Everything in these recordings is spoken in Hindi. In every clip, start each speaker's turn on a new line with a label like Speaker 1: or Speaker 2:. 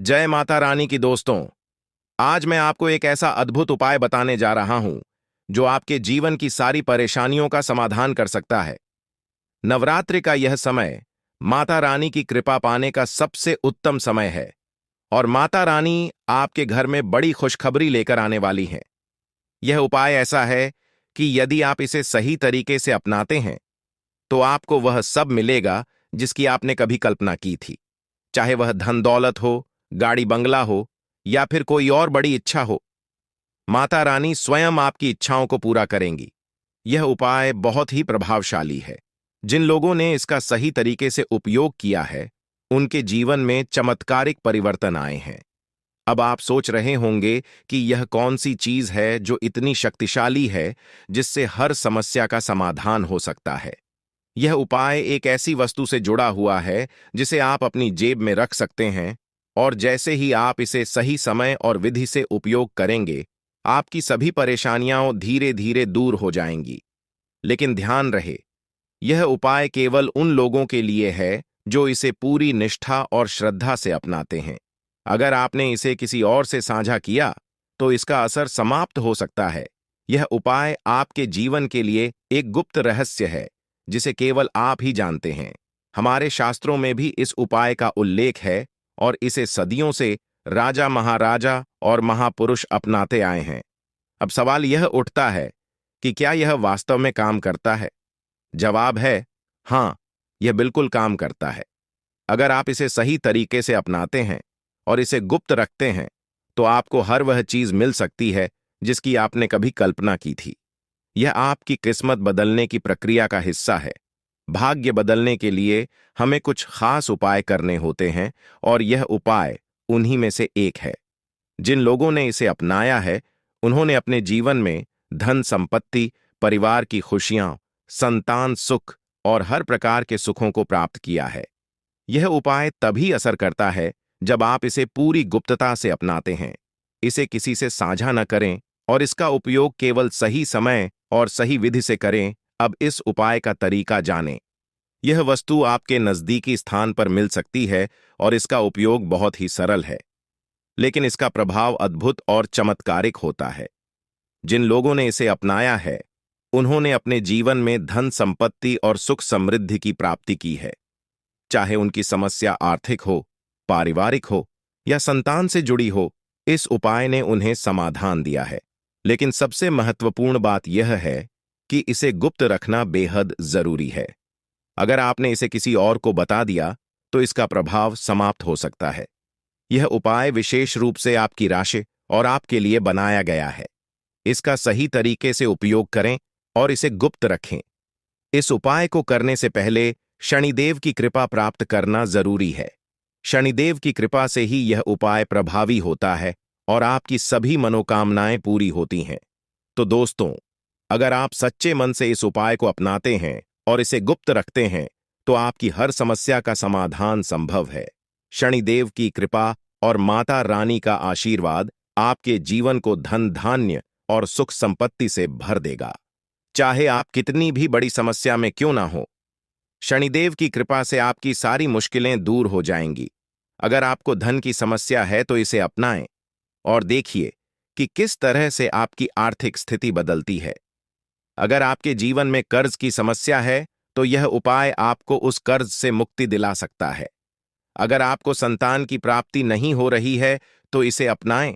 Speaker 1: जय माता रानी की दोस्तों। आज मैं आपको एक ऐसा अद्भुत उपाय बताने जा रहा हूं जो आपके जीवन की सारी परेशानियों का समाधान कर सकता है। नवरात्रि का यह समय माता रानी की कृपा पाने का सबसे उत्तम समय है और माता रानी आपके घर में बड़ी खुशखबरी लेकर आने वाली हैं। यह उपाय ऐसा है कि यदि आप इसे सही तरीके से अपनाते हैं तो आपको वह सब मिलेगा जिसकी आपने कभी कल्पना की थी। चाहे वह धन दौलत हो, गाड़ी बंगला हो या फिर कोई और बड़ी इच्छा हो, माता रानी स्वयं आपकी इच्छाओं को पूरा करेंगी। यह उपाय बहुत ही प्रभावशाली है। जिन लोगों ने इसका सही तरीके से उपयोग किया है, उनके जीवन में चमत्कारिक परिवर्तन आए हैं। अब आप सोच रहे होंगे कि यह कौन सी चीज है जो इतनी शक्तिशाली है जिससे हर समस्या का समाधान हो सकता है। यह उपाय एक ऐसी वस्तु से जुड़ा हुआ है जिसे आप अपनी जेब में रख सकते हैं और जैसे ही आप इसे सही समय और विधि से उपयोग करेंगे, आपकी सभी परेशानियां धीरे धीरे दूर हो जाएंगी। लेकिन ध्यान रहे, यह उपाय केवल उन लोगों के लिए है जो इसे पूरी निष्ठा और श्रद्धा से अपनाते हैं। अगर आपने इसे किसी और से साझा किया तो इसका असर समाप्त हो सकता है। यह उपाय आपके जीवन के लिए एक गुप्त रहस्य है जिसे केवल आप ही जानते हैं। हमारे शास्त्रों में भी इस उपाय का उल्लेख है और इसे सदियों से राजा महाराजा और महापुरुष अपनाते आए हैं। अब सवाल यह उठता है कि क्या यह वास्तव में काम करता है? जवाब है हाँ, यह बिल्कुल काम करता है। अगर आप इसे सही तरीके से अपनाते हैं और इसे गुप्त रखते हैं तो आपको हर वह चीज मिल सकती है जिसकी आपने कभी कल्पना की थी। यह आपकी किस्मत बदलने की प्रक्रिया का हिस्सा है। भाग्य बदलने के लिए हमें कुछ खास उपाय करने होते हैं और यह उपाय उन्हीं में से एक है। जिन लोगों ने इसे अपनाया है, उन्होंने अपने जीवन में धन संपत्ति, परिवार की खुशियां, संतान सुख और हर प्रकार के सुखों को प्राप्त किया है। यह उपाय तभी असर करता है जब आप इसे पूरी गुप्तता से अपनाते हैं। इसे किसी से साझा न करें और इसका उपयोग केवल सही समय और सही विधि से करें। अब इस उपाय का तरीका जानें। यह वस्तु आपके नजदीकी स्थान पर मिल सकती है और इसका उपयोग बहुत ही सरल है, लेकिन इसका प्रभाव अद्भुत और चमत्कारिक होता है। जिन लोगों ने इसे अपनाया है, उन्होंने अपने जीवन में धन संपत्ति और सुख समृद्धि की प्राप्ति की है। चाहे उनकी समस्या आर्थिक हो, पारिवारिक हो या संतान से जुड़ी हो, इस उपाय ने उन्हें समाधान दिया है। लेकिन सबसे महत्वपूर्ण बात यह है कि इसे गुप्त रखना बेहद जरूरी है। अगर आपने इसे किसी और को बता दिया तो इसका प्रभाव समाप्त हो सकता है। यह उपाय विशेष रूप से आपकी राशि और आपके लिए बनाया गया है। इसका सही तरीके से उपयोग करें और इसे गुप्त रखें। इस उपाय को करने से पहले शनिदेव की कृपा प्राप्त करना जरूरी है। शनिदेव की कृपा से ही यह उपाय प्रभावी होता है और आपकी सभी मनोकामनाएं पूरी होती हैं। तो दोस्तों, अगर आप सच्चे मन से इस उपाय को अपनाते हैं और इसे गुप्त रखते हैं तो आपकी हर समस्या का समाधान संभव है। शनिदेव की कृपा और माता रानी का आशीर्वाद आपके जीवन को धन धान्य और सुख संपत्ति से भर देगा। चाहे आप कितनी भी बड़ी समस्या में क्यों ना हो, शनिदेव की कृपा से आपकी सारी मुश्किलें दूर हो जाएंगी। अगर आपको धन की समस्या है तो इसे अपनाएं और देखिए कि किस तरह से आपकी आर्थिक स्थिति बदलती है। अगर आपके जीवन में कर्ज की समस्या है तो यह उपाय आपको उस कर्ज से मुक्ति दिला सकता है। अगर आपको संतान की प्राप्ति नहीं हो रही है तो इसे अपनाएं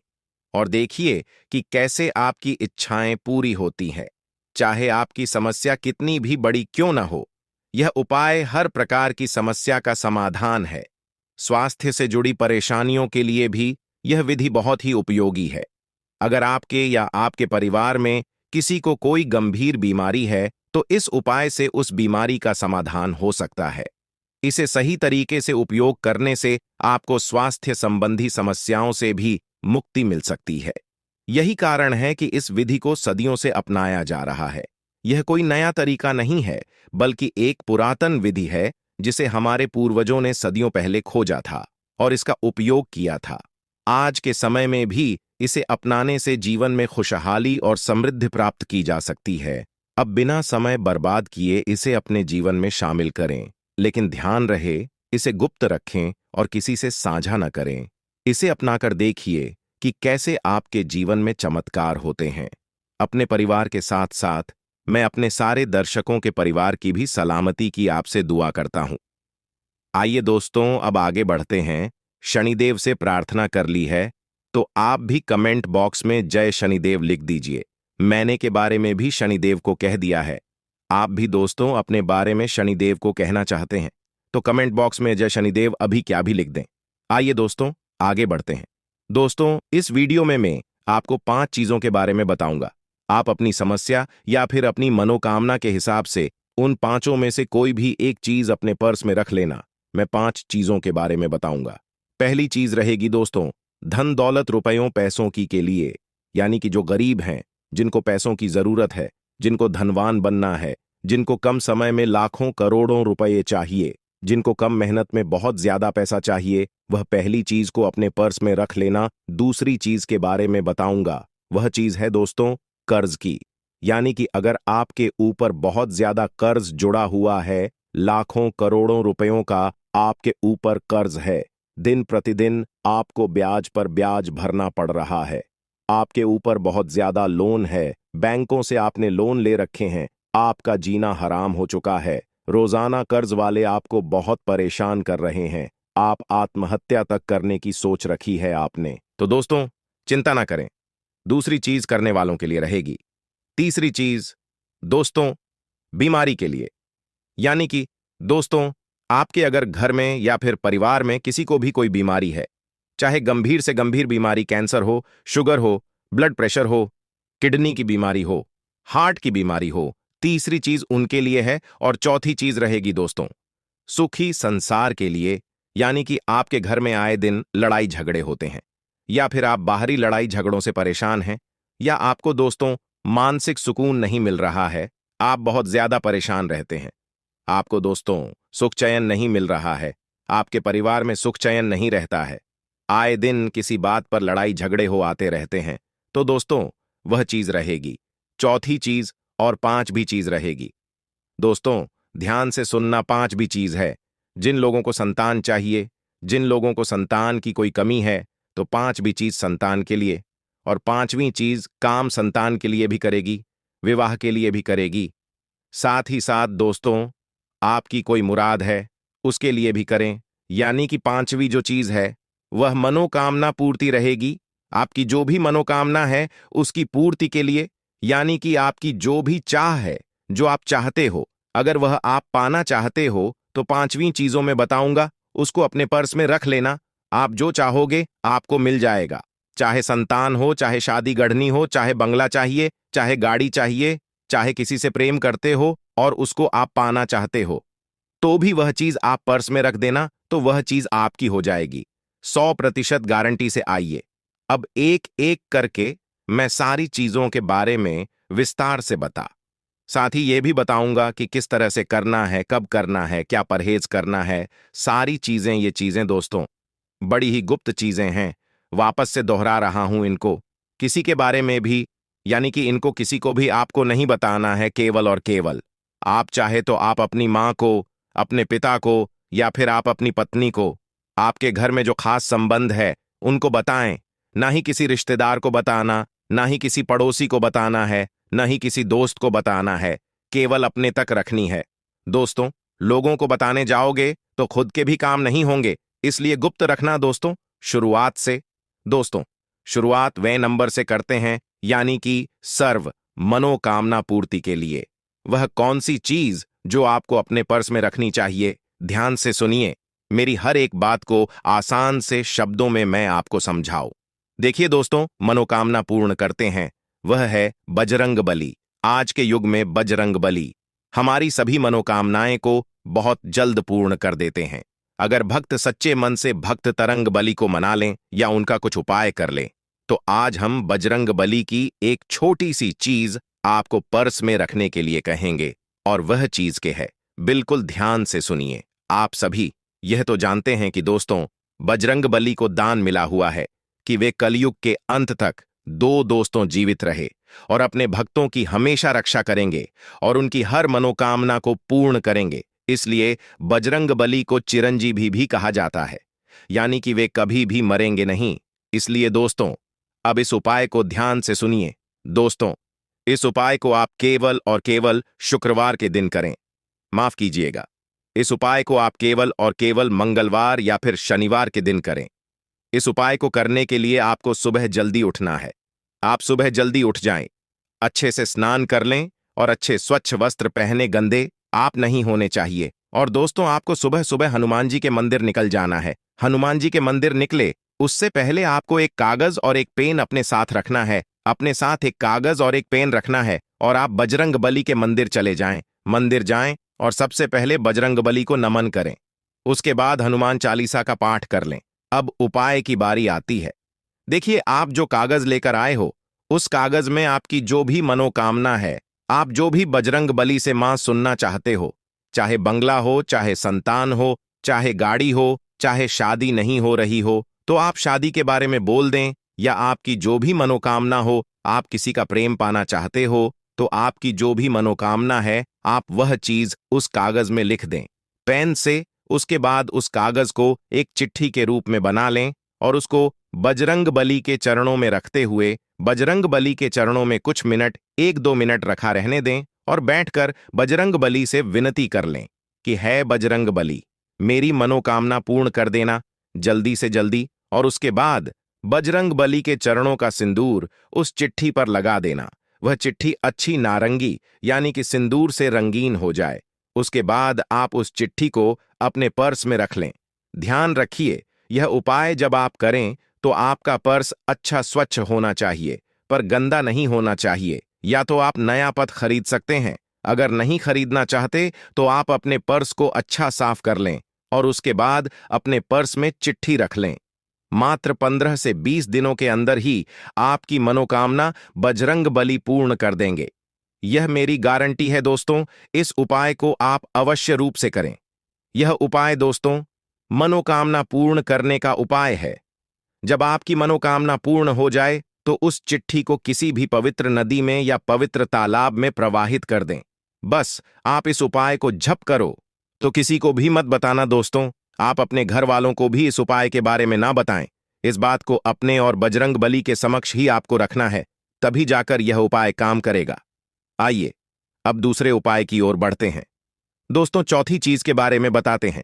Speaker 1: और देखिए कि कैसे आपकी इच्छाएं पूरी होती हैं। चाहे आपकी समस्या कितनी भी बड़ी क्यों न हो, यह उपाय हर प्रकार की समस्या का समाधान है। स्वास्थ्य से जुड़ी परेशानियों के लिए भी यह विधि बहुत ही उपयोगी है। अगर आपके या आपके परिवार में किसी को कोई गंभीर बीमारी है तो इस उपाय से उस बीमारी का समाधान हो सकता है। इसे सही तरीके से उपयोग करने से आपको स्वास्थ्य संबंधी समस्याओं से भी मुक्ति मिल सकती है। यही कारण है कि इस विधि को सदियों से अपनाया जा रहा है। यह कोई नया तरीका नहीं है, बल्कि एक पुरातन विधि है जिसे हमारे पूर्वजों ने सदियों पहले खोजा था और इसका उपयोग किया था। आज के समय में भी इसे अपनाने से जीवन में खुशहाली और समृद्धि प्राप्त की जा सकती है। अब बिना समय बर्बाद किए इसे अपने जीवन में शामिल करें, लेकिन ध्यान रहे, इसे गुप्त रखें और किसी से साझा न करें। इसे अपनाकर देखिए कि कैसे आपके जीवन में चमत्कार होते हैं। अपने परिवार के साथ साथ मैं अपने सारे दर्शकों के परिवार की भी सलामती की आपसे दुआ करता हूं। आइए दोस्तों, अब आगे बढ़ते हैं। शनिदेव से प्रार्थना कर ली है तो आप भी कमेंट बॉक्स में जय शनिदेव लिख दीजिए। मैंने के बारे में भी शनिदेव को कह दिया है। आप भी दोस्तों अपने बारे में शनिदेव को कहना चाहते हैं तो कमेंट बॉक्स में जय शनिदेव अभी क्या भी लिख दें। आइए दोस्तों आगे बढ़ते हैं। दोस्तों, इस वीडियो में मैं आपको 5 चीजों के बारे में बताऊंगा। आप अपनी समस्या या फिर अपनी मनोकामना के हिसाब से उन 5 में से कोई भी एक चीज अपने पर्स में रख लेना। मैं 5 चीजों के बारे में बताऊंगा। पहली चीज रहेगी दोस्तों, धन दौलत रुपयों पैसों की के लिए, यानी कि जो गरीब हैं, जिनको पैसों की जरूरत है, जिनको धनवान बनना है, जिनको कम समय में लाखों करोड़ों रुपए चाहिए, जिनको कम मेहनत में बहुत ज्यादा पैसा चाहिए, वह पहली चीज को अपने पर्स में रख लेना। दूसरी चीज के बारे में बताऊंगा, वह चीज है दोस्तों कर्ज की। यानी कि अगर आपके ऊपर बहुत ज्यादा कर्ज जुड़ा हुआ है, लाखों करोड़ों रुपयों का आपके ऊपर कर्ज है, दिन प्रतिदिन आपको ब्याज पर ब्याज भरना पड़ रहा है, आपके ऊपर बहुत ज्यादा लोन है, बैंकों से आपने लोन ले रखे हैं, आपका जीना हराम हो चुका है, रोजाना कर्ज वाले आपको बहुत परेशान कर रहे हैं, आप आत्महत्या तक करने की सोच रखी है आपने, तो दोस्तों चिंता ना करें, दूसरी चीज करने वालों के लिए रहेगी। तीसरी चीज दोस्तों बीमारी के लिए। यानी कि दोस्तों आपके अगर घर में या फिर परिवार में किसी को भी कोई बीमारी है, चाहे गंभीर से गंभीर बीमारी, कैंसर हो, शुगर हो, ब्लड प्रेशर हो, किडनी की बीमारी हो, हार्ट की बीमारी हो, तीसरी चीज उनके लिए है। और चौथी चीज रहेगी दोस्तों सुखी संसार के लिए। यानी कि आपके घर में आए दिन लड़ाई झगड़े होते हैं, या फिर आप बाहरी लड़ाई झगड़ों से परेशान हैं, या आपको दोस्तों मानसिक सुकून नहीं मिल रहा है, आप बहुत ज्यादा परेशान रहते हैं, आपको दोस्तों सुख चैन नहीं मिल रहा है, आपके परिवार में सुख चैन नहीं रहता है, आए दिन किसी बात पर लड़ाई झगड़े हो आते रहते हैं, तो दोस्तों वह चीज रहेगी चौथी चीज। और 5 भी चीज रहेगी दोस्तों, ध्यान से सुनना। 5 भी चीज है। जिन लोगों को संतान चाहिए, जिन लोगों को संतान की कोई कमी है, तो 5 भी चीज संतान के लिए। और 5वीं चीज काम संतान के लिए भी करेगी, विवाह के लिए भी करेगी। साथ ही साथ दोस्तों आपकी कोई मुराद है उसके लिए भी करें। यानी कि 5वीं जो चीज है वह मनोकामना पूर्ति रहेगी। आपकी जो भी मनोकामना है उसकी पूर्ति के लिए, यानी कि आपकी जो भी चाह है, जो आप चाहते हो, अगर वह आप पाना चाहते हो तो 5वीं चीजों में बताऊंगा, उसको अपने पर्स में रख लेना। आप जो चाहोगे आपको मिल जाएगा। चाहे संतान हो, चाहे शादी गढ़नी हो, चाहे बंगला चाहिए, चाहे गाड़ी चाहिए, चाहे किसी से प्रेम करते हो और उसको आप पाना चाहते हो, तो भी वह चीज आप पर्स में रख देना, तो वह चीज आपकी हो जाएगी। 100% गारंटी से। आइए अब एक एक करके मैं सारी चीजों के बारे में विस्तार से बता, साथ ही यह भी बताऊंगा कि किस तरह से करना है, कब करना है, क्या परहेज करना है। सारी चीजें, ये चीजें दोस्तों बड़ी ही गुप्त चीजें हैं। वापस से दोहरा रहा हूं इनको, किसी के बारे में भी, यानी कि इनको किसी को भी आपको नहीं बताना है, केवल और केवल आप चाहे तो आप अपनी मां को, अपने पिता को, या फिर आप अपनी पत्नी को, आपके घर में जो खास संबंध है उनको बताएं। ना ही किसी रिश्तेदार को बताना, ना ही किसी पड़ोसी को बताना है, ना ही किसी दोस्त को बताना है, केवल अपने तक रखनी है। दोस्तों लोगों को बताने जाओगे तो खुद के भी काम नहीं होंगे, इसलिए गुप्त रखना दोस्तों। शुरुआत से दोस्तों, शुरुआत वे नंबर से करते हैं, यानी कि सर्व मनोकामना पूर्ति के लिए। वह कौन सी चीज जो आपको अपने पर्स में रखनी चाहिए, ध्यान से सुनिए, मेरी हर एक बात को आसान से शब्दों में मैं आपको समझाऊं। देखिए दोस्तों, मनोकामना पूर्ण करते हैं, वह है बजरंग बली। आज के युग में बजरंग बली हमारी सभी मनोकामनाएं को बहुत जल्द पूर्ण कर देते हैं। अगर भक्त सच्चे मन से भक्त तरंग बली को मना लें या उनका कुछ उपाय कर लें, तो आज हम बजरंग बली की एक छोटी सी चीज आपको पर्स में रखने के लिए कहेंगे। और वह चीज के है, बिल्कुल ध्यान से सुनिए। आप सभी यह तो जानते हैं कि दोस्तों बजरंग बली को दान मिला हुआ है कि वे कलयुग के अंत तक 2 दोस्तों जीवित रहे और अपने भक्तों की हमेशा रक्षा करेंगे और उनकी हर मनोकामना को पूर्ण करेंगे। इसलिए बजरंग बली को चिरंजीवी भी कहा जाता है। यानी कि वे कभी भी मरेंगे नहीं। इसलिए दोस्तों, अब इस उपाय को ध्यान से सुनिए। दोस्तों, इस उपाय को आप केवल और केवल शुक्रवार के दिन करें। माफ कीजिएगा, इस उपाय को आप केवल और केवल मंगलवार या फिर शनिवार के दिन करें। इस उपाय को करने के लिए आपको सुबह जल्दी उठना है। आप सुबह जल्दी उठ जाएं, अच्छे से स्नान कर लें और अच्छे स्वच्छ वस्त्र पहने गंदे आप नहीं होने चाहिए। और दोस्तों, आपको सुबह सुबह हनुमान जी के मंदिर निकल जाना है। हनुमान जी के मंदिर निकले उससे पहले आपको एक कागज और एक पेन अपने साथ रखना है। अपने साथ एक कागज और एक पेन रखना है और आप बजरंग बली के मंदिर चले जाएं। मंदिर जाएं और सबसे पहले बजरंग बली को नमन करें। उसके बाद हनुमान चालीसा का पाठ कर लें। अब उपाय की बारी आती है। देखिए, आप जो कागज लेकर आए हो, उस कागज में आपकी जो भी मनोकामना है, आप जो भी बजरंग बली से मां सुनना चाहते हो, चाहे बंगला हो, चाहे संतान हो, चाहे गाड़ी हो, चाहे शादी नहीं हो रही हो, तो आप शादी के बारे में बोल दें, या आपकी जो भी मनोकामना हो, आप किसी का प्रेम पाना चाहते हो, तो आपकी जो भी मनोकामना है, आप वह चीज उस कागज में लिख दें पेन से। उसके बाद उस कागज को एक चिट्ठी के रूप में बना लें और उसको बजरंग बली के चरणों में रखते हुए बजरंग बली के चरणों में कुछ मिनट, 1-2 मिनट रखा रहने दें और बैठकर बजरंग बली से विनती कर लें कि है बजरंग बली, मेरी मनोकामना पूर्ण कर देना जल्दी से जल्दी। और उसके बाद बजरंग बली के चरणों का सिंदूर उस चिट्ठी पर लगा देना। वह चिट्ठी अच्छी नारंगी यानी कि सिंदूर से रंगीन हो जाए। उसके बाद आप उस चिट्ठी को अपने पर्स में रख लें। ध्यान रखिए, यह उपाय जब आप करें तो आपका पर्स अच्छा स्वच्छ होना चाहिए, पर गंदा नहीं होना चाहिए। या तो आप नया पथ खरीद सकते हैं, अगर नहीं खरीदना चाहते तो आप अपने पर्स को अच्छा साफ कर लें और उसके बाद अपने पर्स में चिट्ठी रख लें। मात्र 15 से 20 दिनों के अंदर ही आपकी मनोकामना बजरंग बली पूर्ण कर देंगे। यह मेरी गारंटी है दोस्तों, इस उपाय को आप अवश्य रूप से करें। यह उपाय दोस्तों मनोकामना पूर्ण करने का उपाय है। जब आपकी मनोकामना पूर्ण हो जाए तो उस चिट्ठी को किसी भी पवित्र नदी में या पवित्र तालाब में प्रवाहित कर दें। बस आप इस उपाय को झप करो, तो किसी को भी मत बताना दोस्तों। आप अपने घर वालों को भी इस उपाय के बारे में ना बताएं। इस बात को अपने और बजरंग बली के समक्ष ही आपको रखना है, तभी जाकर यह उपाय काम करेगा। आइए अब दूसरे उपाय की ओर बढ़ते हैं। दोस्तों, चौथी चीज के बारे में बताते हैं।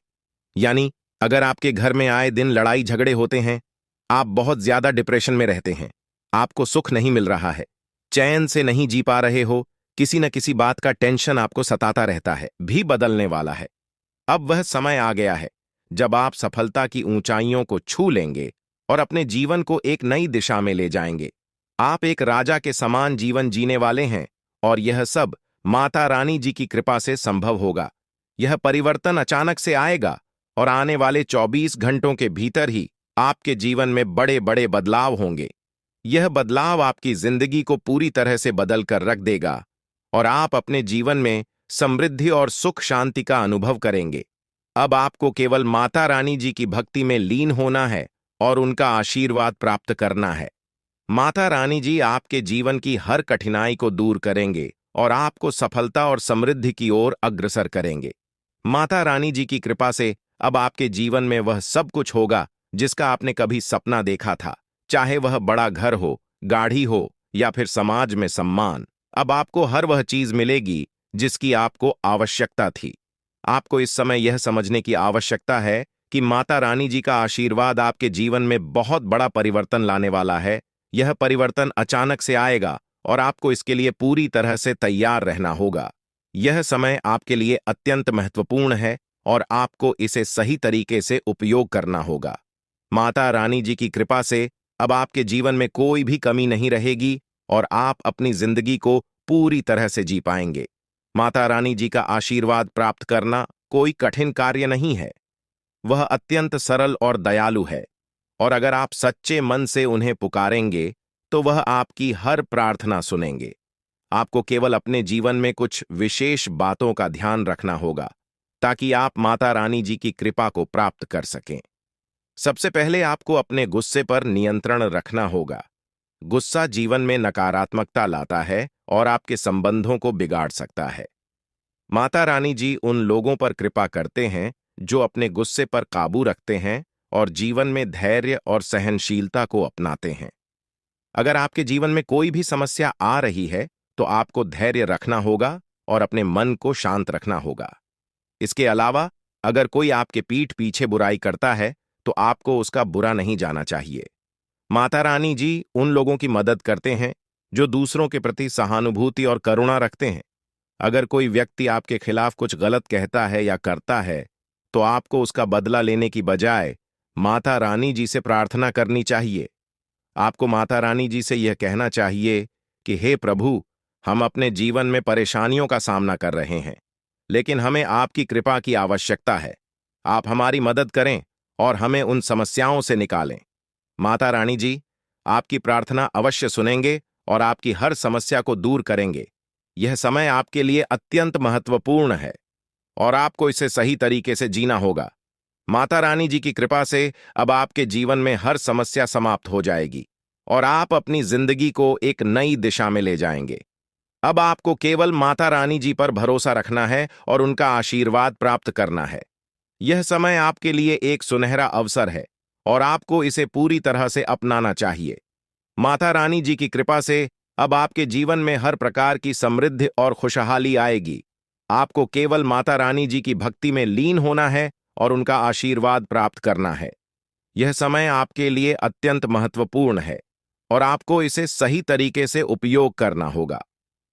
Speaker 1: यानी अगर आपके घर में आए दिन लड़ाई झगड़े होते हैं, आप बहुत ज्यादा डिप्रेशन में रहते हैं, आपको सुख नहीं मिल रहा है, चैन से नहीं जी पा रहे हो, किसी न किसी बात का टेंशन आपको सताता रहता है, भी बदलने वाला है। अब वह समय आ गया है जब आप सफलता की ऊंचाइयों को छू लेंगे और अपने जीवन को एक नई दिशा में ले जाएंगे। आप एक राजा के समान जीवन जीने वाले हैं और यह सब माता रानी जी की कृपा से संभव होगा। यह परिवर्तन अचानक से आएगा और आने वाले 24 घंटों के भीतर ही आपके जीवन में बड़े बड़े बदलाव होंगे। यह बदलाव आपकी जिंदगी को पूरी तरह से बदल कर रख देगा और आप अपने जीवन में समृद्धि और सुख शांति का अनुभव करेंगे। अब आपको केवल माता रानी जी की भक्ति में लीन होना है और उनका आशीर्वाद प्राप्त करना है। माता रानी जी आपके जीवन की हर कठिनाई को दूर करेंगे और आपको सफलता और समृद्धि की ओर अग्रसर करेंगे। माता रानी जी की कृपा से अब आपके जीवन में वह सब कुछ होगा जिसका आपने कभी सपना देखा था, चाहे वह बड़ा घर हो, गाड़ी हो या फिर समाज में सम्मान। अब आपको हर वह चीज मिलेगी जिसकी आपको आवश्यकता थी। आपको इस समय यह समझने की आवश्यकता है कि माता रानी जी का आशीर्वाद आपके जीवन में बहुत बड़ा परिवर्तन लाने वाला है। यह परिवर्तन अचानक से आएगा और आपको इसके लिए पूरी तरह से तैयार रहना होगा। यह समय आपके लिए अत्यंत महत्वपूर्ण है और आपको इसे सही तरीके से उपयोग करना होगा। माता रानी जी की कृपा से अब आपके जीवन में कोई भी कमी नहीं रहेगी और आप अपनी जिंदगी को पूरी तरह से जी पाएंगे। माता रानी जी का आशीर्वाद प्राप्त करना कोई कठिन कार्य नहीं है। वह अत्यंत सरल और दयालु है और अगर आप सच्चे मन से उन्हें पुकारेंगे तो वह आपकी हर प्रार्थना सुनेंगे। आपको केवल अपने जीवन में कुछ विशेष बातों का ध्यान रखना होगा ताकि आप माता रानी जी की कृपा को प्राप्त कर सकें। सबसे पहले आपको अपने गुस्से पर नियंत्रण रखना होगा। गुस्सा जीवन में नकारात्मकता लाता है और आपके संबंधों को बिगाड़ सकता है। माता रानी जी उन लोगों पर कृपा करते हैं जो अपने गुस्से पर काबू रखते हैं और जीवन में धैर्य और सहनशीलता को अपनाते हैं। अगर आपके जीवन में कोई भी समस्या आ रही है, तो आपको धैर्य रखना होगा और अपने मन को शांत रखना होगा। इसके अलावा, अगर कोई आपके पीठ पीछे बुराई करता है, तो आपको उसका बुरा नहीं जाना चाहिए। माता रानी जी उन लोगों की मदद करते हैं जो दूसरों के प्रति सहानुभूति और करुणा रखते हैं। अगर कोई व्यक्ति आपके खिलाफ कुछ गलत कहता है या करता है, तो आपको उसका बदला लेने की बजाय माता रानी जी से प्रार्थना करनी चाहिए। आपको माता रानी जी से यह कहना चाहिए कि हे प्रभु, हम अपने जीवन में परेशानियों का सामना कर रहे हैं, लेकिन हमें आपकी कृपा की आवश्यकता है। आप हमारी मदद करें और हमें उन समस्याओं से निकालें। माता रानी जी आपकी प्रार्थना अवश्य सुनेंगे और आपकी हर समस्या को दूर करेंगे। यह समय आपके लिए अत्यंत महत्वपूर्ण है और आपको इसे सही तरीके से जीना होगा। माता रानी जी की कृपा से अब आपके जीवन में हर समस्या समाप्त हो जाएगी और आप अपनी जिंदगी को एक नई दिशा में ले जाएंगे। अब आपको केवल माता रानी जी पर भरोसा रखना है और उनका आशीर्वाद प्राप्त करना है। यह समय आपके लिए एक सुनहरा अवसर है और आपको इसे पूरी तरह से अपनाना चाहिए। माता रानी जी की कृपा से अब आपके जीवन में हर प्रकार की समृद्धि और खुशहाली आएगी। आपको केवल माता रानी जी की भक्ति में लीन होना है और उनका आशीर्वाद प्राप्त करना है। यह समय आपके लिए अत्यंत महत्वपूर्ण है और आपको इसे सही तरीके से उपयोग करना होगा।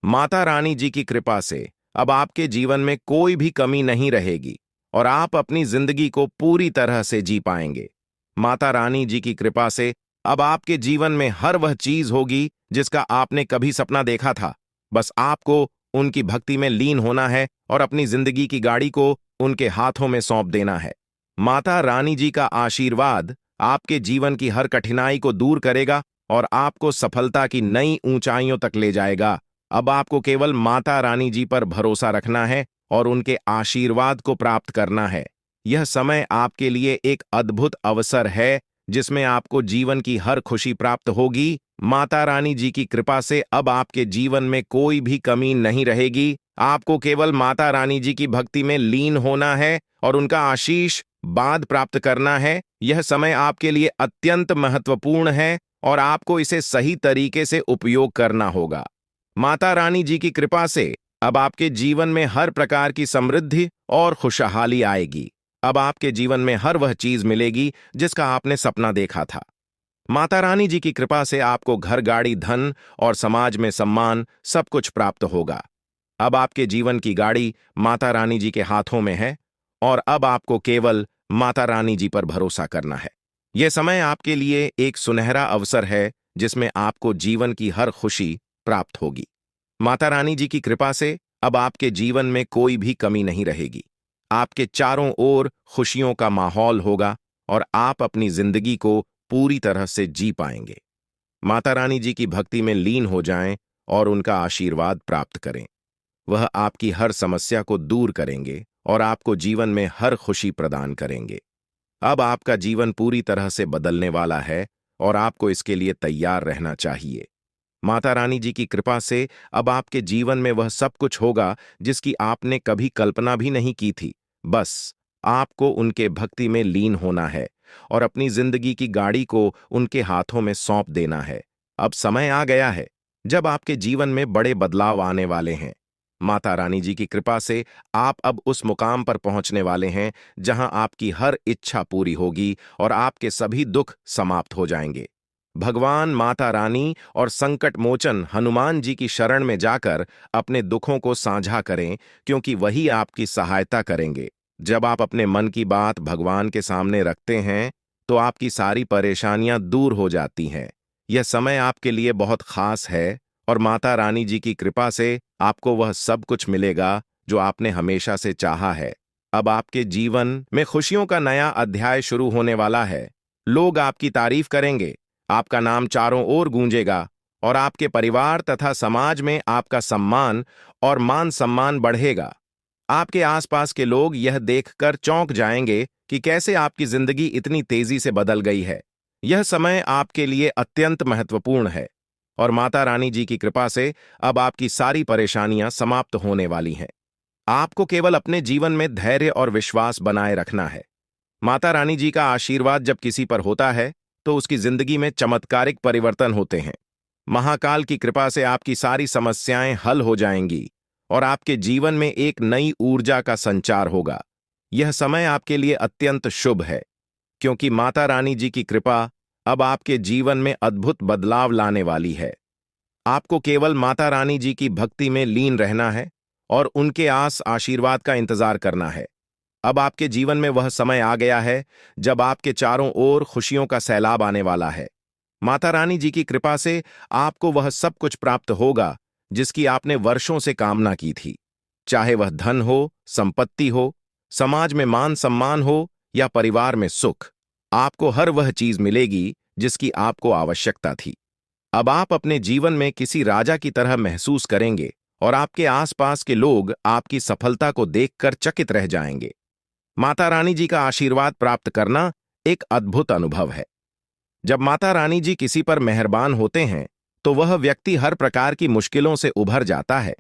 Speaker 1: माता रानी जी की कृपा से अब आपके जीवन में कोई भी कमी नहीं रहेगी और आप अपनी जिंदगी को पूरी तरह से जी पाएंगे। माता रानी जी की कृपा से अब आपके जीवन में हर वह चीज होगी जिसका आपने कभी सपना देखा था। बस आपको उनकी भक्ति में लीन होना है और अपनी जिंदगी की गाड़ी को उनके हाथों में सौंप देना है। माता रानी जी का आशीर्वाद आपके जीवन की हर कठिनाई को दूर करेगा और आपको सफलता की नई ऊंचाइयों तक ले जाएगा। अब आपको केवल माता रानी जी पर भरोसा रखना है और उनके आशीर्वाद को प्राप्त करना है। यह समय आपके लिए एक अद्भुत अवसर है जिसमें आपको जीवन की हर खुशी प्राप्त होगी। माता रानी जी की कृपा से अब आपके जीवन में कोई भी कमी नहीं रहेगी। आपको केवल माता रानी जी की भक्ति में लीन होना है और उनका आशीर्वाद प्राप्त करना है। यह समय आपके लिए अत्यंत महत्वपूर्ण है और आपको इसे सही तरीके से उपयोग करना होगा। माता रानी जी की कृपा से अब आपके जीवन में हर प्रकार की समृद्धि और खुशहाली आएगी। अब आपके जीवन में हर वह चीज मिलेगी जिसका आपने सपना देखा था। माता रानी जी की कृपा से आपको घर, गाड़ी, धन और समाज में सम्मान सब कुछ प्राप्त होगा। अब आपके जीवन की गाड़ी माता रानी जी के हाथों में है और अब आपको केवल माता रानी जी पर भरोसा करना है। यह समय आपके लिए एक सुनहरा अवसर है जिसमें आपको जीवन की हर खुशी प्राप्त होगी। माता रानी जी की कृपा से अब आपके जीवन में कोई भी कमी नहीं रहेगी। आपके चारों ओर खुशियों का माहौल होगा और आप अपनी जिंदगी को पूरी तरह से जी पाएंगे। माता रानी जी की भक्ति में लीन हो जाएं और उनका आशीर्वाद प्राप्त करें। वह आपकी हर समस्या को दूर करेंगे और आपको जीवन में हर खुशी प्रदान करेंगे। अब आपका जीवन पूरी तरह से बदलने वाला है और आपको इसके लिए तैयार रहना चाहिए। माता रानी जी की कृपा से अब आपके जीवन में वह सब कुछ होगा जिसकी आपने कभी कल्पना भी नहीं की थी। बस आपको उनके भक्ति में लीन होना है और अपनी जिंदगी की गाड़ी को उनके हाथों में सौंप देना है। अब समय आ गया है जब आपके जीवन में बड़े बदलाव आने वाले हैं। माता रानी जी की कृपा से आप अब उस मुकाम पर पहुंचने वाले हैं जहां आपकी हर इच्छा पूरी होगी और आपके सभी दुख समाप्त हो जाएंगे। भगवान माता रानी और संकट मोचन हनुमान जी की शरण में जाकर अपने दुखों को साझा करें, क्योंकि वही आपकी सहायता करेंगे। जब आप अपने मन की बात भगवान के सामने रखते हैं, तो आपकी सारी परेशानियां दूर हो जाती हैं। यह समय आपके लिए बहुत खास है और माता रानी जी की कृपा से आपको वह सब कुछ मिलेगा जो आपने हमेशा से चाहा है। अब आपके जीवन में खुशियों का नया अध्याय शुरू होने वाला है। लोग आपकी तारीफ करेंगे, आपका नाम चारों ओर गूंजेगा और आपके परिवार तथा समाज में आपका सम्मान और मान सम्मान बढ़ेगा। आपके आसपास के लोग यह देखकर चौंक जाएंगे कि कैसे आपकी जिंदगी इतनी तेजी से बदल गई है। यह समय आपके लिए अत्यंत महत्वपूर्ण है और माता रानी जी की कृपा से अब आपकी सारी परेशानियां समाप्त होने वाली हैं। आपको केवल अपने जीवन में धैर्य और विश्वास बनाए रखना है। माता रानी जी का आशीर्वाद जब किसी पर होता है तो उसकी जिंदगी में चमत्कारिक परिवर्तन होते हैं। महाकाल की कृपा से आपकी सारी समस्याएं हल हो जाएंगी और आपके जीवन में एक नई ऊर्जा का संचार होगा। यह समय आपके लिए अत्यंत शुभ है, क्योंकि माता रानी जी की कृपा अब आपके जीवन में अद्भुत बदलाव लाने वाली है। आपको केवल माता रानी जी की भक्ति में लीन रहना है और उनके आशीर्वाद का इंतजार करना है। अब आपके जीवन में वह समय आ गया है जब आपके चारों ओर खुशियों का सैलाब आने वाला है। माता रानी जी की कृपा से आपको वह सब कुछ प्राप्त होगा जिसकी आपने वर्षों से कामना की थी। चाहे वह धन हो, संपत्ति हो, समाज में मान सम्मान हो या परिवार में सुख, आपको हर वह चीज मिलेगी जिसकी आपको आवश्यकता थी। अब आप अपने जीवन में किसी राजा की तरह महसूस करेंगे और आपके आसपास के लोग आपकी सफलता को देखकर चकित रह जाएंगे। माता रानी जी का आशीर्वाद प्राप्त करना एक अद्भुत अनुभव है। जब माता रानी जी किसी पर मेहरबान होते हैं तो वह व्यक्ति हर प्रकार की मुश्किलों से उभर जाता है।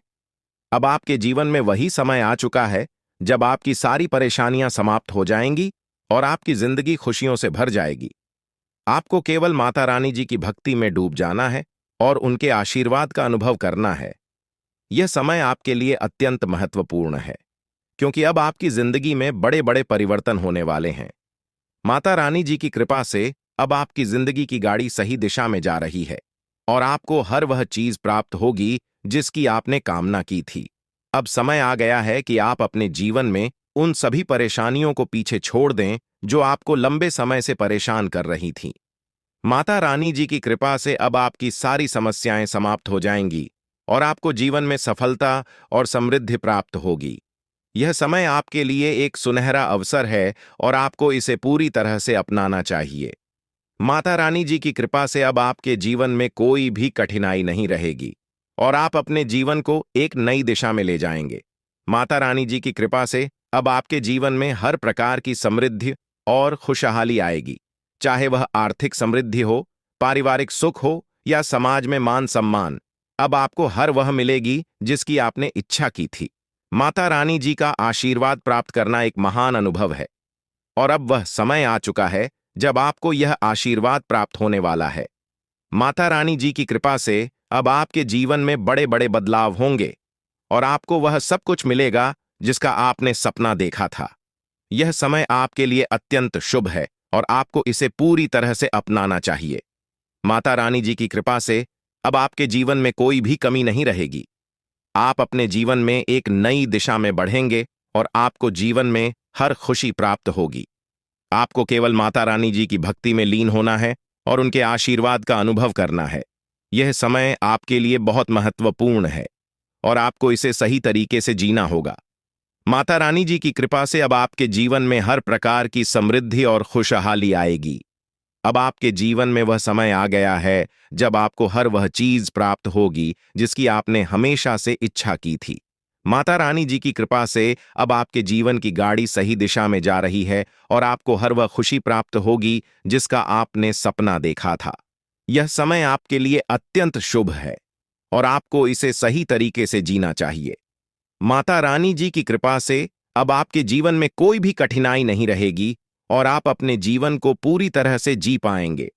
Speaker 1: अब आपके जीवन में वही समय आ चुका है जब आपकी सारी परेशानियां समाप्त हो जाएंगी और आपकी जिंदगी खुशियों से भर जाएगी। आपको केवल माता रानी जी की भक्ति में डूब जाना है और उनके आशीर्वाद का अनुभव करना है। यह समय आपके लिए अत्यंत महत्वपूर्ण है, क्योंकि अब आपकी जिंदगी में बड़े बड़े परिवर्तन होने वाले हैं। माता रानी जी की कृपा से अब आपकी जिंदगी की गाड़ी सही दिशा में जा रही है और आपको हर वह चीज प्राप्त होगी जिसकी आपने कामना की थी। अब समय आ गया है कि आप अपने जीवन में उन सभी परेशानियों को पीछे छोड़ दें जो आपको लंबे समय से परेशान कर रही थीं। माता रानी जी की कृपा से अब आपकी सारी समस्याएं समाप्त हो जाएंगी और आपको जीवन में सफलता और समृद्धि प्राप्त होगी। यह समय आपके लिए एक सुनहरा अवसर है और आपको इसे पूरी तरह से अपनाना चाहिए। माता रानी जी की कृपा से अब आपके जीवन में कोई भी कठिनाई नहीं रहेगी और आप अपने जीवन को एक नई दिशा में ले जाएंगे। माता रानी जी की कृपा से अब आपके जीवन में हर प्रकार की समृद्धि और खुशहाली आएगी, चाहे वह आर्थिक समृद्धि हो, पारिवारिक सुख हो या समाज में मान सम्मान। अब आपको हर वह मिलेगी जिसकी आपने इच्छा की थी। माता रानी जी का आशीर्वाद प्राप्त करना एक महान अनुभव है और अब वह समय आ चुका है जब आपको यह आशीर्वाद प्राप्त होने वाला है। माता रानी जी की कृपा से अब आपके जीवन में बड़े बड़े बदलाव होंगे और आपको वह सब कुछ मिलेगा जिसका आपने सपना देखा था। यह समय आपके लिए अत्यंत शुभ है और आपको इसे पूरी तरह से अपनाना चाहिए। माता रानी जी की कृपा से अब आपके जीवन में कोई भी कमी नहीं रहेगी। आप अपने जीवन में एक नई दिशा में बढ़ेंगे और आपको जीवन में हर खुशी प्राप्त होगी। आपको केवल माता रानी जी की भक्ति में लीन होना है और उनके आशीर्वाद का अनुभव करना है। यह समय आपके लिए बहुत महत्वपूर्ण है और आपको इसे सही तरीके से जीना होगा। माता रानी जी की कृपा से अब आपके जीवन में हर प्रकार की समृद्धि और खुशहाली आएगी। अब आपके जीवन में वह समय आ गया है जब आपको हर वह चीज प्राप्त होगी जिसकी आपने हमेशा से इच्छा की थी। माता रानी जी की कृपा से अब आपके जीवन की गाड़ी सही दिशा में जा रही है और आपको हर वह खुशी प्राप्त होगी जिसका आपने सपना देखा था। यह समय आपके लिए अत्यंत शुभ है और आपको इसे सही तरीके से जीना चाहिए। माता रानी जी की कृपा से अब आपके जीवन में कोई भी कठिनाई नहीं रहेगी और आप अपने जीवन को पूरी तरह से जी पाएंगे।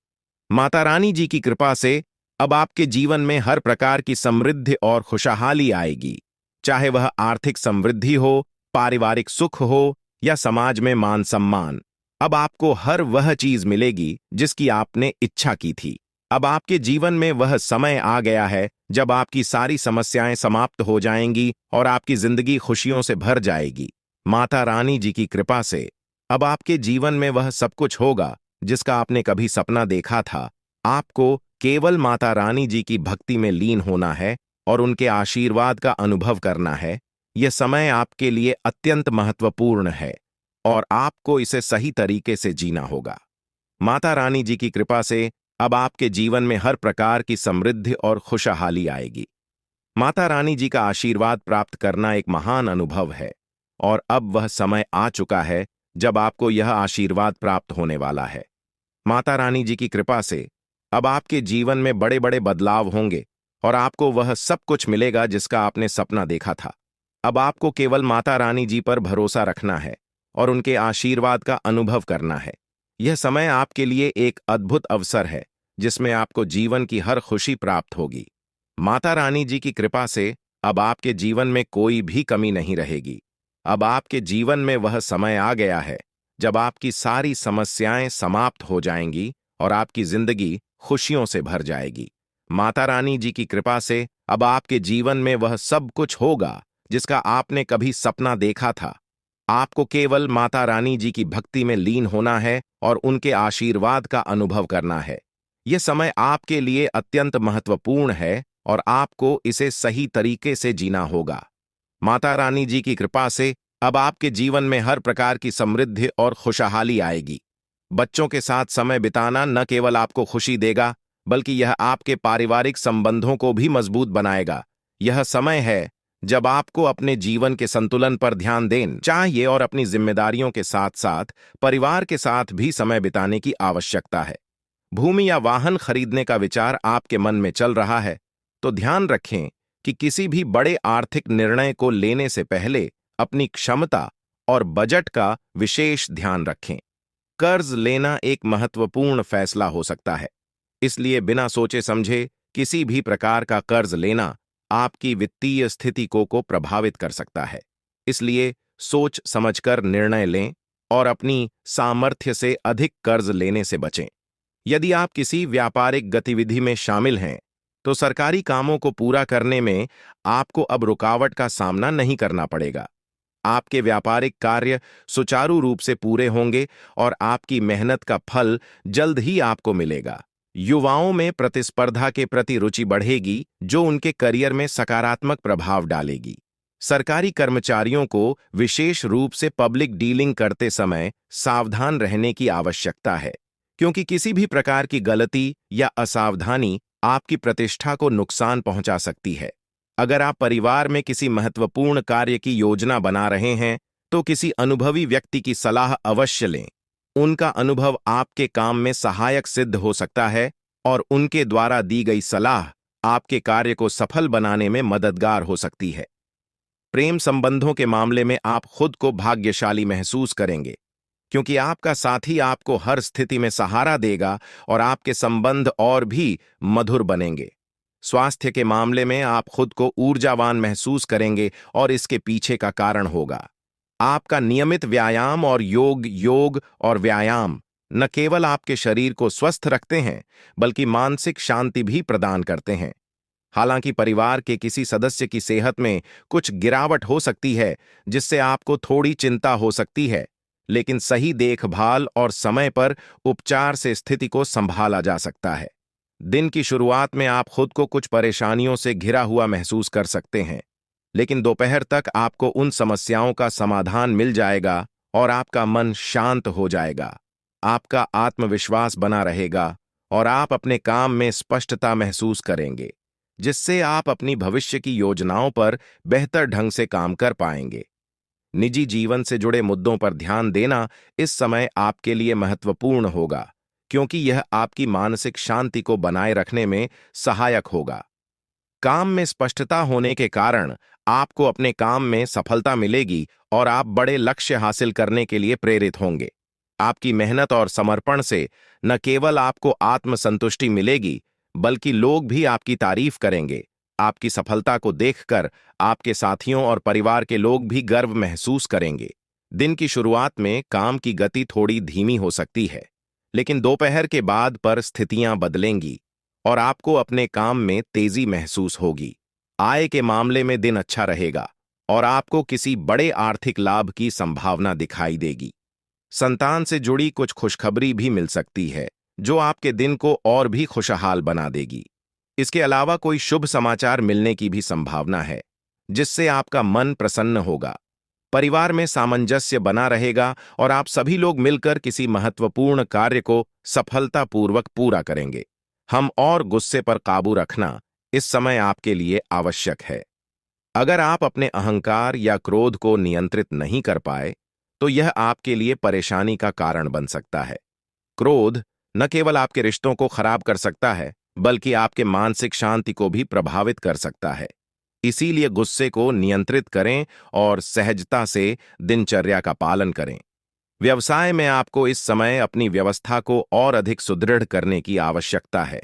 Speaker 1: माता रानी जी की कृपा से अब आपके जीवन में हर प्रकार की समृद्धि और खुशहाली आएगी, चाहे वह आर्थिक समृद्धि हो, पारिवारिक सुख हो या समाज में मान सम्मान। अब आपको हर वह चीज मिलेगी जिसकी आपने इच्छा की थी। अब आपके जीवन में वह समय आ गया है जब आपकी सारी समस्याएं समाप्त हो जाएंगी और आपकी जिंदगी खुशियों से भर जाएगी। माता रानी जी की कृपा से अब आपके जीवन में वह सब कुछ होगा जिसका आपने कभी सपना देखा था। आपको केवल माता रानी जी की भक्ति में लीन होना है और उनके आशीर्वाद का अनुभव करना है। यह समय आपके लिए अत्यंत महत्वपूर्ण है और आपको इसे सही तरीके से जीना होगा। माता रानी जी की कृपा से अब आपके जीवन में हर प्रकार की समृद्धि और खुशहाली आएगी। माता रानी जी का आशीर्वाद प्राप्त करना एक महान अनुभव है और अब वह समय आ चुका है जब आपको यह आशीर्वाद प्राप्त होने वाला है। माता रानी जी की कृपा से अब आपके जीवन में बड़े बड़े बदलाव होंगे और आपको वह सब कुछ मिलेगा जिसका आपने सपना देखा था। अब आपको केवल माता रानी जी पर भरोसा रखना है और उनके आशीर्वाद का अनुभव करना है। यह समय आपके लिए एक अद्भुत अवसर है जिसमें आपको जीवन की हर खुशी प्राप्त होगी। माता रानी जी की कृपा से अब आपके जीवन में कोई भी कमी नहीं रहेगी। अब आपके जीवन में वह समय आ गया है जब आपकी सारी समस्याएं समाप्त हो जाएंगी और आपकी जिंदगी खुशियों से भर जाएगी। माता रानी जी की कृपा से अब आपके जीवन में वह सब कुछ होगा जिसका आपने कभी सपना देखा था। आपको केवल माता रानी जी की भक्ति में लीन होना है और उनके आशीर्वाद का अनुभव करना है। यह समय आपके लिए अत्यंत महत्वपूर्ण है और आपको इसे सही तरीके से जीना होगा। माता रानी जी की कृपा से अब आपके जीवन में हर प्रकार की समृद्धि और खुशहाली आएगी। बच्चों के साथ समय बिताना न केवल आपको खुशी देगा, बल्कि यह आपके पारिवारिक संबंधों को भी मजबूत बनाएगा। यह समय है जब आपको अपने जीवन के संतुलन पर ध्यान देना चाहिए और अपनी जिम्मेदारियों के साथ साथ परिवार के साथ भी समय बिताने की आवश्यकता है। भूमि या वाहन खरीदने का विचार आपके मन में चल रहा है, तो ध्यान रखें कि किसी भी बड़े आर्थिक निर्णय को लेने से पहले अपनी क्षमता और बजट का विशेष ध्यान रखें। कर्ज लेना एक महत्वपूर्ण फैसला हो सकता है, इसलिए बिना सोचे समझे किसी भी प्रकार का कर्ज लेना आपकी वित्तीय स्थिति को प्रभावित कर सकता है। इसलिए सोच समझकर निर्णय लें और अपनी सामर्थ्य से अधिक कर्ज लेने से बचें। यदि आप किसी व्यापारिक गतिविधि में शामिल हैं, तो सरकारी कामों को पूरा करने में आपको अब रुकावट का सामना नहीं करना पड़ेगा। आपके व्यापारिक कार्य सुचारू रूप से पूरे होंगे और आपकी मेहनत का फल जल्द ही आपको मिलेगा। युवाओं में प्रतिस्पर्धा के प्रति रुचि बढ़ेगी, जो उनके करियर में सकारात्मक प्रभाव डालेगी। सरकारी कर्मचारियों को विशेष रूप से पब्लिक डीलिंग करते समय सावधान रहने की आवश्यकता है, क्योंकि किसी भी प्रकार की गलती या असावधानी आपकी प्रतिष्ठा को नुकसान पहुंचा सकती है। अगर आप परिवार में किसी महत्वपूर्ण कार्य की योजना बना रहे हैं, तो किसी अनुभवी व्यक्ति की सलाह अवश्य लें। उनका अनुभव आपके काम में सहायक सिद्ध हो सकता है और उनके द्वारा दी गई सलाह आपके कार्य को सफल बनाने में मददगार हो सकती है। प्रेम संबंधों के मामले में आप खुद को भाग्यशाली महसूस करेंगे, क्योंकि आपका साथी आपको हर स्थिति में सहारा देगा और आपके संबंध और भी मधुर बनेंगे। स्वास्थ्य के मामले में आप खुद को ऊर्जावान महसूस करेंगे और इसके पीछे का कारण होगा आपका नियमित व्यायाम और योग और व्यायाम न केवल आपके शरीर को स्वस्थ रखते हैं, बल्कि मानसिक शांति भी प्रदान करते हैं। हालांकि परिवार के किसी सदस्य की सेहत में कुछ गिरावट हो सकती है, जिससे आपको थोड़ी चिंता हो सकती है, लेकिन सही देखभाल और समय पर उपचार से स्थिति को संभाला जा सकता है। दिन की शुरुआत में आप खुद को कुछ परेशानियों से घिरा हुआ महसूस कर सकते हैं, लेकिन दोपहर तक आपको उन समस्याओं का समाधान मिल जाएगा और आपका मन शांत हो जाएगा। आपका आत्मविश्वास बना रहेगा और आप अपने काम में स्पष्टता महसूस करेंगे, जिससे आप अपनी भविष्य की योजनाओं पर बेहतर ढंग से काम कर पाएंगे। निजी जीवन से जुड़े मुद्दों पर ध्यान देना इस समय आपके लिए महत्वपूर्ण होगा, क्योंकि यह आपकी मानसिक शांति को बनाए रखने में सहायक होगा। काम में स्पष्टता होने के कारण आपको अपने काम में सफलता मिलेगी और आप बड़े लक्ष्य हासिल करने के लिए प्रेरित होंगे। आपकी मेहनत और समर्पण से न केवल आपको आत्मसंतुष्टि मिलेगी, बल्कि लोग भी आपकी तारीफ करेंगे। आपकी सफलता को देखकर आपके साथियों और परिवार के लोग भी गर्व महसूस करेंगे। दिन की शुरुआत में काम की गति थोड़ी धीमी हो सकती है, लेकिन दोपहर के बाद पर स्थितियां बदलेंगी और आपको अपने काम में तेजी महसूस होगी। आय के मामले में दिन अच्छा रहेगा और आपको किसी बड़े आर्थिक लाभ की संभावना दिखाई देगी। संतान से जुड़ी कुछ खुशखबरी भी मिल सकती है, जो आपके दिन को और भी खुशहाल बना देगी। इसके अलावा कोई शुभ समाचार मिलने की भी संभावना है, जिससे आपका मन प्रसन्न होगा। परिवार में सामंजस्य बना रहेगा और आप सभी लोग मिलकर किसी महत्वपूर्ण कार्य को सफलतापूर्वक पूरा करेंगे। हम और गुस्से पर काबू रखना इस समय आपके लिए आवश्यक है। अगर आप अपने अहंकार या क्रोध को नियंत्रित नहीं कर पाए, तो यह आपके लिए परेशानी का कारण बन सकता है। क्रोध न केवल आपके रिश्तों को खराब कर सकता है, बल्कि आपके मानसिक शांति को भी प्रभावित कर सकता है। इसीलिए गुस्से को नियंत्रित करें और सहजता से दिनचर्या का पालन करें। व्यवसाय में आपको इस समय अपनी व्यवस्था को और अधिक सुदृढ़ करने की आवश्यकता है।